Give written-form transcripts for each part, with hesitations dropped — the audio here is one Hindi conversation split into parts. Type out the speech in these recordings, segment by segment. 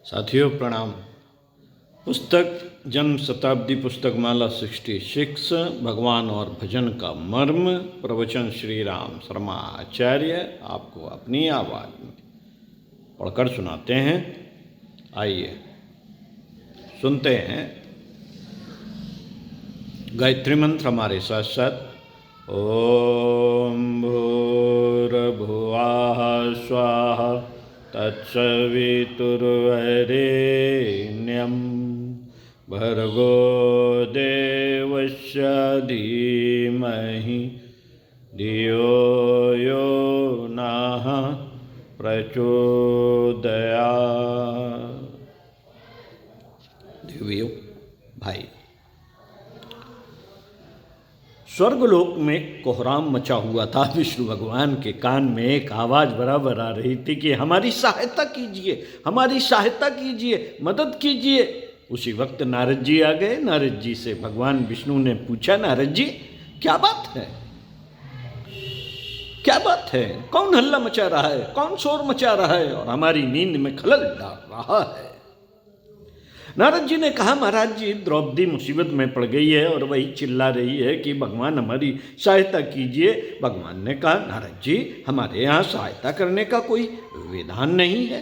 साथियों प्रणाम। पुस्तक जन्म शताब्दी पुस्तक माला 66 भगवान और भजन का मर्म, प्रवचन श्री राम शर्मा आचार्य आपको अपनी आवाज़ में पढ़कर सुनाते हैं। आइए सुनते हैं। गायत्री मंत्र हमारे साथ साथ। ओम भूर्भुवः स्वाहा तत्सवितुर्वरेण्यं भर्गो देवस्य धीमहि धियो यो नः प्रचोदयात्। देवियों भाई, स्वर्गलोक में कोहराम मचा हुआ था। विष्णु भगवान के कान में एक आवाज़ बराबर आ रही थी कि हमारी सहायता कीजिए, हमारी सहायता कीजिए, मदद कीजिए। उसी वक्त नारद जी आ गए। नारद जी से भगवान विष्णु ने पूछा, नारद जी क्या बात है, क्या बात है? कौन हल्ला मचा रहा है, कौन शोर मचा रहा है और हमारी नींद में खलल डाल रहा है? नारद जी ने कहा, महाराज जी, द्रौपदी मुसीबत में पड़ गई है और वही चिल्ला रही है कि भगवान हमारी सहायता कीजिए। भगवान ने कहा, नारद जी, हमारे यहाँ सहायता करने का कोई विधान नहीं है।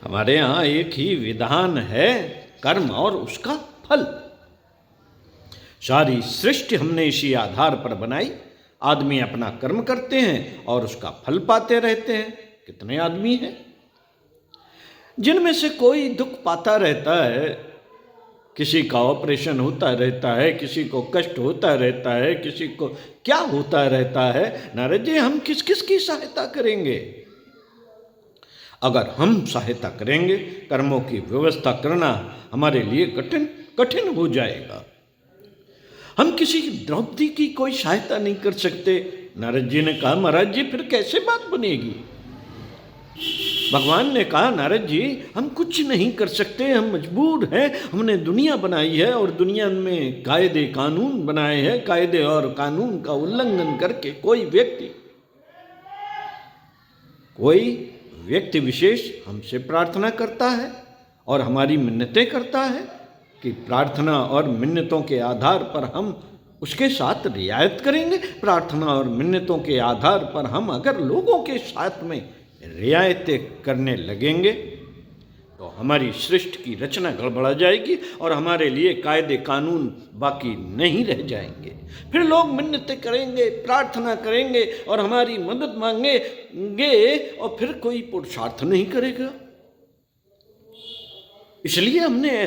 हमारे यहाँ एक ही विधान है, कर्म और उसका फल। सारी सृष्टि हमने इसी आधार पर बनाई। आदमी अपना कर्म करते हैं और उसका फल पाते रहते हैं। कितने आदमी हैं जिनमें से कोई दुख पाता रहता है, किसी का ऑपरेशन होता रहता है, किसी को कष्ट होता रहता है, किसी को क्या होता रहता है। नारद जी, हम किस किस की सहायता करेंगे? अगर हम सहायता करेंगे, कर्मों की व्यवस्था करना हमारे लिए कठिन हो जाएगा। हम किसी द्रौपदी की कोई सहायता नहीं कर सकते। नारद जी ने कहा, महाराज जी, फिर कैसे बात बनेगी? भगवान ने कहा, नारद जी, हम कुछ नहीं कर सकते, हम मजबूर हैं। हमने दुनिया बनाई है और दुनिया में कायदे कानून बनाए हैं। कायदे और कानून का उल्लंघन करके कोई व्यक्ति विशेष हमसे प्रार्थना करता है और हमारी मिन्नतें करता है कि प्रार्थना और मिन्नतों के आधार पर हम उसके साथ रियायत करेंगे। प्रार्थना और मिन्नतों के आधार पर हम अगर लोगों के साथ में रियायतें करने लगेंगे तो हमारी सृष्टि की रचना गड़बड़ा जाएगी और हमारे लिए कायदे कानून बाकी नहीं रह जाएंगे। फिर लोग मिन्नतें करेंगे, प्रार्थना करेंगे और हमारी मदद मांगेंगे और फिर कोई पुरुषार्थ नहीं करेगा। इसलिए हमने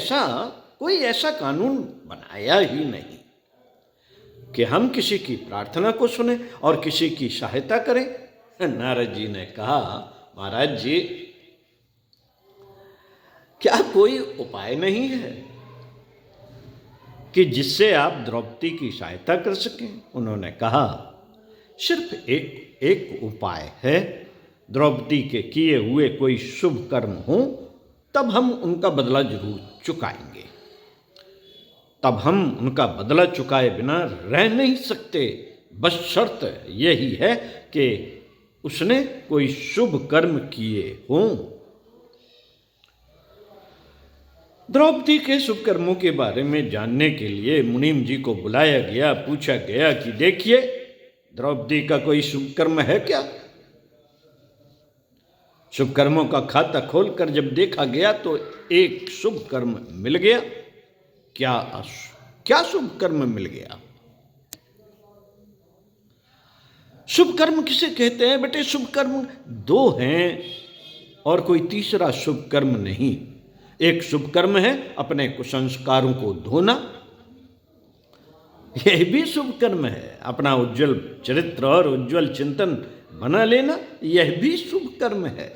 कोई ऐसा कानून बनाया ही नहीं कि हम किसी की प्रार्थना को सुने और किसी की सहायता करें। नारद जी ने कहा, महाराज जी, क्या कोई उपाय नहीं है कि जिससे आप द्रौपदी की सहायता कर सकें? उन्होंने कहा, सिर्फ एक उपाय है। द्रौपदी के किए हुए कोई शुभ कर्म हो तब हम उनका बदला जरूर चुकाएंगे। तब हम उनका बदला चुकाए बिना रह नहीं सकते। बस शर्त यही है कि उसने कोई शुभ कर्म किए हों। द्रौपदी के शुभ कर्मों के बारे में जानने के लिए मुनीम जी को बुलाया गया। पूछा गया कि देखिए, द्रौपदी का कोई शुभ कर्म है क्या? शुभ कर्मों का खाता खोलकर जब देखा गया तो एक शुभ कर्म मिल गया। क्या शुभ कर्म मिल गया? शुभ कर्म किसे कहते हैं बेटे? शुभ कर्म दो हैं और कोई तीसरा शुभ कर्म नहीं। एक शुभ कर्म है अपने कुसंस्कारों को धोना, यह भी शुभ कर्म है। अपना उज्जवल चरित्र और उज्जवल चिंतन बना लेना, यह भी शुभ कर्म है।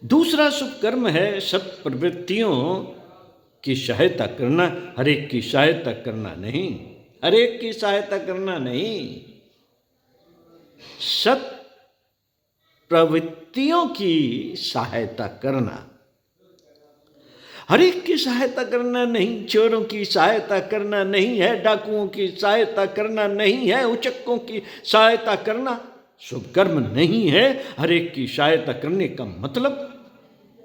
दूसरा शुभ कर्म है सत प्रवृत्तियों की सहायता करना। हर एक की सहायता करना नहीं, हर एक की सहायता करना नहीं, सत प्रवृत्तियों की सहायता करना। हर एक की सहायता करना नहीं, चोरों की सहायता करना नहीं है, डाकुओं की सहायता करना नहीं है, उचक्कों की सहायता करना शुभ कर्म नहीं है हर एक की सहायता करने का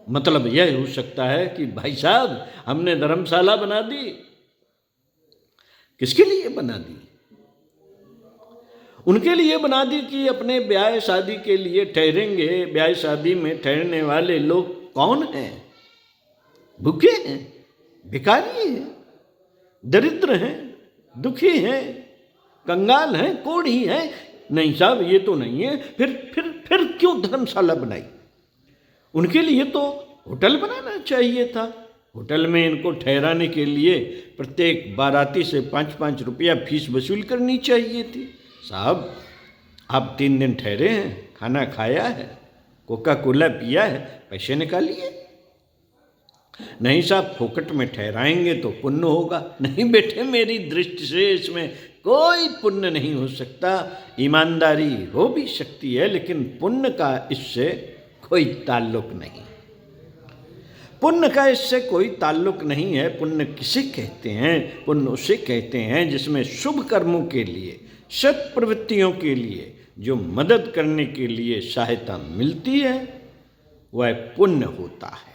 मतलब यह हो सकता है कि भाई साहब हमने धर्मशाला बना दी। किसके लिए बना दी? उनके लिए बना दी कि अपने ब्याह शादी के लिए ठहरेंगे। ब्याह शादी में ठहरने वाले लोग कौन हैं? भूखे हैं, भिखारी हैं, दरिद्र हैं, दुखी हैं, कंगाल हैं, कोढ़ी हैं। नहीं साहब ये तो नहीं है। फिर क्यों धर्मशाला बनाई? उनके लिए तो होटल बनाना चाहिए था। होटल में इनको ठहराने के लिए प्रत्येक बाराती से 5-5 रुपया फीस वसूल करनी चाहिए थी। साहब आप 3 दिन ठहरे हैं, खाना खाया है, कोका कोला पिया है, पैसे निकालिए। नहीं साहब फोकट में ठहराएंगे तो पुण्य होगा। नहीं बेटे मेरी दृष्टि से इसमें कोई पुण्य नहीं हो सकता। ईमानदारी हो भी सकती है लेकिन पुण्य का इससे कोई ताल्लुक नहीं। पुण्य का इससे कोई ताल्लुक नहीं है। पुण्य किसे कहते हैं? पुण्य उसे कहते हैं जिसमें शुभ कर्मों के लिए, सत् प्रवृत्तियों के लिए जो मदद करने के लिए सहायता मिलती है वह पुण्य होता है।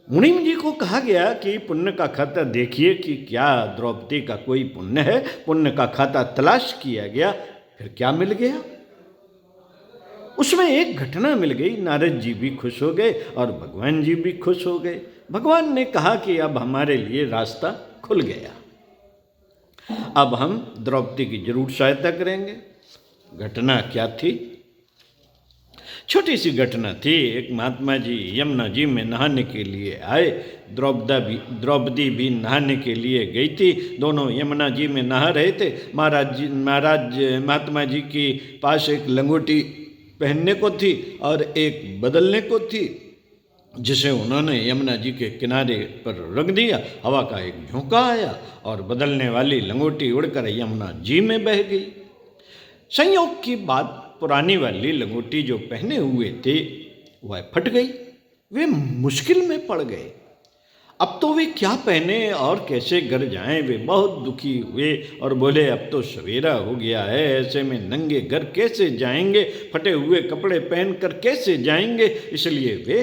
मुनीम जी को कहा गया कि पुण्य का खाता देखिए कि क्या द्रौपदी का कोई पुण्य है। पुण्य का खाता तलाश किया गया, फिर क्या मिल गया? उसमें एक घटना मिल गई। नारद जी भी खुश हो गए और भगवान जी भी खुश हो गए। भगवान ने कहा कि अब हमारे लिए रास्ता खुल गया, अब हम द्रौपदी की जरूर सहायता करेंगे। घटना क्या थी? छोटी सी घटना थी। एक महात्मा जी यमुना जी में नहाने के लिए आए। द्रौपदी भी नहाने के लिए गई थी। दोनों यमुना जी में नहा रहे थे। महात्मा जी के पास एक लंगोटी पहनने को थी और एक बदलने को थी, जिसे उन्होंने यमुना जी के किनारे पर रख दिया। हवा का एक झोंका आया और बदलने वाली लंगोटी उड़कर यमुना जी में बह गई। संयोग की बात, पुरानी वाली लंगोटी जो पहने हुए थे वह फट गई। वे मुश्किल में पड़ गए। अब तो वे क्या पहने और कैसे घर जाएं? वे बहुत दुखी हुए और बोले अब तो सवेरा हो गया है, ऐसे में नंगे घर कैसे जाएंगे? फटे हुए कपड़े पहनकर कैसे जाएंगे? इसलिए वे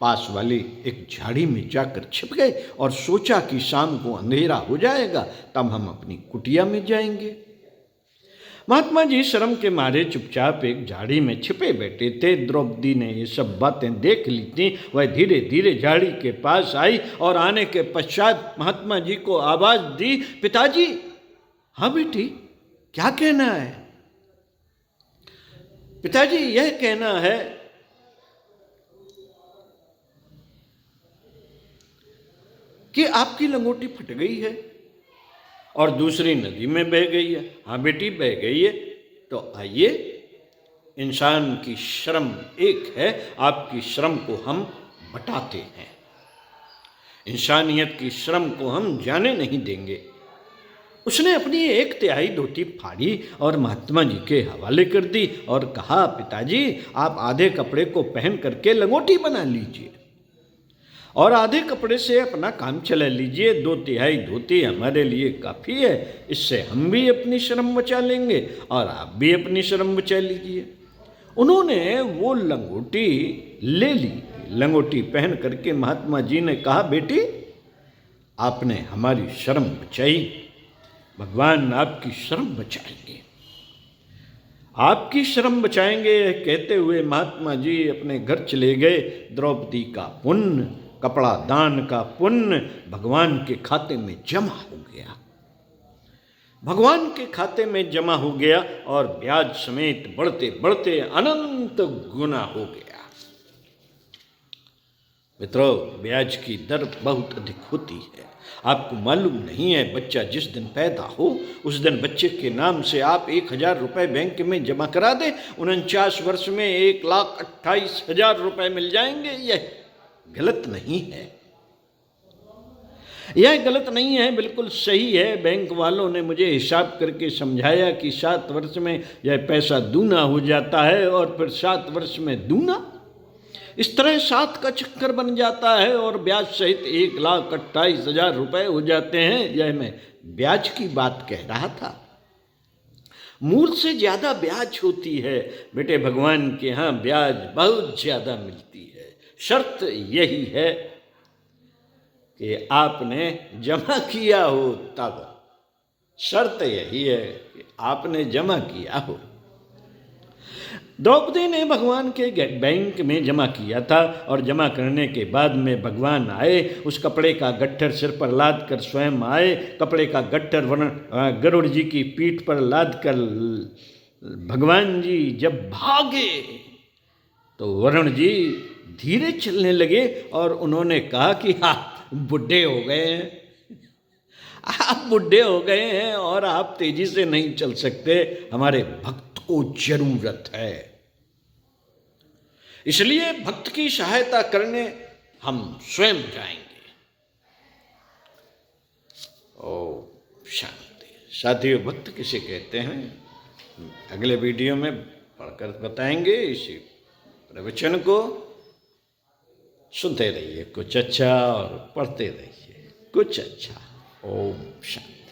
पास वाली एक झाड़ी में जाकर छिप गए और सोचा कि शाम को अंधेरा हो जाएगा तब हम अपनी कुटिया में जाएंगे। महात्मा जी शर्म के मारे चुपचाप एक झाड़ी में छिपे बैठे थे। द्रौपदी ने ये सब बातें देख ली थी। वह धीरे धीरे झाड़ी के पास आई और आने के पश्चात महात्मा जी को आवाज दी, पिताजी। हाँ बेटी, क्या कहना है? पिताजी यह कहना है कि आपकी लंगोटी फट गई है और दूसरी नदी में बह गई है। हाँ बेटी बह गई है। तो आइए, इंसान की श्रम एक है, आपकी श्रम को हम बटाते हैं। इंसानियत की श्रम को हम जाने नहीं देंगे। उसने अपनी 1/3 धोती फाड़ी और महात्मा जी के हवाले कर दी और कहा, पिताजी आप आधे कपड़े को पहन करके लंगोटी बना लीजिए और आधे कपड़े से अपना काम चला लीजिए। 2/3 धोती हमारे लिए काफ़ी है। इससे हम भी अपनी शर्म बचा लेंगे और आप भी अपनी शर्म बचा लीजिए। उन्होंने वो लंगोटी ले ली। लंगोटी पहन करके महात्मा जी ने कहा, बेटी आपने हमारी शर्म बचाई, भगवान आपकी शर्म बचाएंगे, आपकी शर्म बचाएंगे। कहते हुए महात्मा जी अपने घर चले गए। द्रौपदी का पुण्य, कपड़ा दान का पुण्य भगवान के खाते में जमा हो गया। भगवान के खाते में जमा हो गया और ब्याज समेत बढ़ते बढ़ते अनंत गुना हो गया। मित्रों, ब्याज की दर बहुत अधिक होती है। आपको मालूम नहीं है, बच्चा जिस दिन पैदा हो उस दिन बच्चे के नाम से आप 1000 रुपये बैंक में जमा करा दें, 49 वर्ष में 1,28,000 रुपये मिल जाएंगे। यह गलत नहीं है, यह गलत नहीं है, बिल्कुल सही है। बैंक वालों ने मुझे हिसाब करके समझाया कि 7 वर्ष में यह पैसा दूना हो जाता है और फिर 7 वर्ष में दूना। इस तरह 7 का चक्कर बन जाता है और ब्याज सहित 1,28,000 रुपये हो जाते हैं। यह मैं ब्याज की बात कह रहा था। मूल से ज़्यादा ब्याज होती है। बेटे भगवान के यहाँ ब्याज बहुत ज़्यादा मिलती है। शर्त यही है कि आपने जमा किया हो तब। शर्त यही है कि आपने जमा किया हो। द्रौपदी ने भगवान के बैंक में जमा किया था और जमा करने के बाद में भगवान आए, उस कपड़े का गट्ठर सिर पर लाद कर स्वयं आए। कपड़े का गट्ठर गरुड़ जी की पीठ पर लाद कर भगवान जी जब भागे तो वरुण जी धीरे चलने लगे और उन्होंने कहा कि आप बुढ़े हो गए हैं, आप बुढ़े हो गए हैं और आप तेजी से नहीं चल सकते, हमारे भक्त को जरूरत है। इसलिए भक्त की सहायता करने हम स्वयं जाएंगे। ओम शांति। साथियों, भक्त किसे कहते हैं अगले वीडियो में पढ़कर बताएंगे। इसी प्रवचन को सुनते रहिए कुछ अच्छा और पढ़ते रहिए कुछ अच्छा। ओम शांति।